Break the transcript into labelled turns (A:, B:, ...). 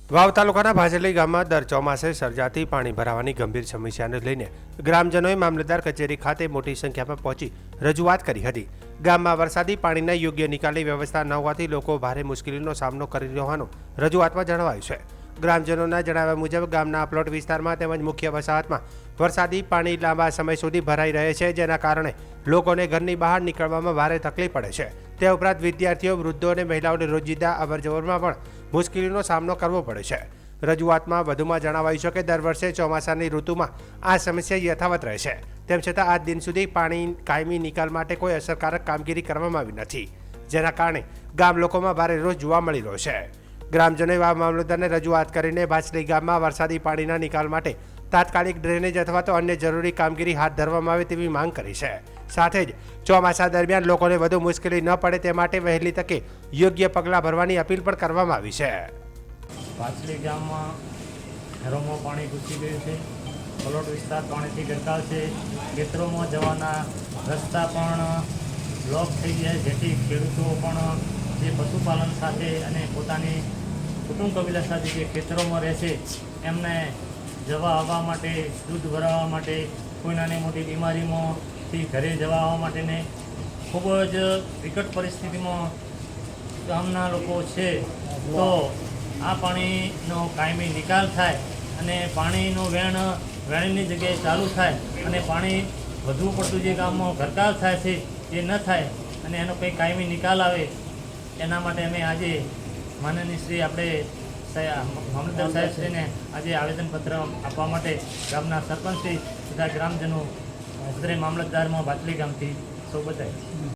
A: વાવ તાલુકાના ભાજલી ગામમાં દર ચોમાસે સર્જાતી પાણી ભરાવાની ગંભીર સમસ્યાને લઈને ગ્રામજનોએ મામલતદાર કચેરી ખાતે મોટી સંખ્યામાં પહોંચી રજૂઆત કરી હતી। ગામમાં વરસાદી પાણીના યોગ્ય નિકાલની વ્યવસ્થા ન હોવાથી લોકો ભારે મુશ્કેલીનો સામનો કરી રહ્યા હોવાનું રજૂઆતમાં જણાવાયું છે। ગ્રામજનોના જણાવ્યા મુજબ ગામના પ્લોટ વિસ્તારમાં તેમજ મુખ્ય વસાહતમાં વરસાદી પાણી લાંબા સમય સુધી ભરાઈ રહે છે, જેના કારણે લોકોને ઘરની બહાર નીકળવામાં ભારે તકલીફ પડે છે। તે ઉપરાંત વિદ્યાર્થીઓ, વૃદ્ધો અને મહિલાઓને રોજિંદા અવરજવરમાં પણ મુશ્કેલીનો સામનો કરવો પડે છે। રજૂઆતમાં વધુમાં જણાવાયું છે કે દર વર્ષે ચોમાસાની ઋતુમાં આ સમસ્યા યથાવત રહે છે। તેમ છતાં આજ દિન સુધી પાણી કાયમી નિકાલ માટે કોઈ અસરકારક કામગીરી કરવામાં આવી નથી, જેના કારણે ગામ લોકોમાં ભારે રોષ જોવા મળી રહ્યો છે। ગ્રામજનોએ આ મામલતદારને રજૂઆત કરીને ભાચલી ગામમાં વરસાદી પાણીના નિકાલ માટે તાત્કાલિક ડ્રેનેજ અથવા તો અન્ય જરૂરી કામગીરી હાથ ધરવામાં આવે તેવી માંગ કરી છે। સાથે જ ચોમાસા દરમિયાન લોકોને વધુ મુશ્કેલી ન પડે તે માટે વહેલી તકે યોગ્ય પગલાં ભરવાની અપીલ પણ કરવામાં આવી છે।
B: ભાચલી ગામમાં ઘરોમાં પાણી ઘૂસી ગયું છે, પ્લોટ વિસ્તાર પાણીથી ગરકાવ છે, ખેતરોમાં જવાના રસ્તા પણ બ્લોક થઈ ગયા, જેથી ખેડૂતો પણ જે પશુપાલન સાથે અને પોતાની કુટુંબ કબીલા સાથે જે ખેતરોમાં રહે છે એમને જવા આવવા માટે, દૂધ ભરાવવા માટે, કોઈ નાની મોટી બીમારીમાંથી ઘરે જવા આવવા માટેને ખૂબ જ વિકટ પરિસ્થિતિમાં ગામના લોકો છે। તો આ પાણીનો કાયમી નિકાલ થાય અને પાણીનું વેણની જગ્યાએ ચાલુ થાય અને પાણી વધુ પડતું જે ગામમાં ગરકાવ થાય છે એ ન થાય અને એનો કંઈ કાયમી નિકાલ આવે, એના માટે અમે આજે માનનીય શ્રી આપણે મામલતદાર સાહેબશ્રીને આજે આવેદનપત્ર આપવા માટે ગામના સરપંચશ્રી તથા ગ્રામજનો અત્રે મામલતદારમાં ભાચલી ગામથી સૌ બધાય।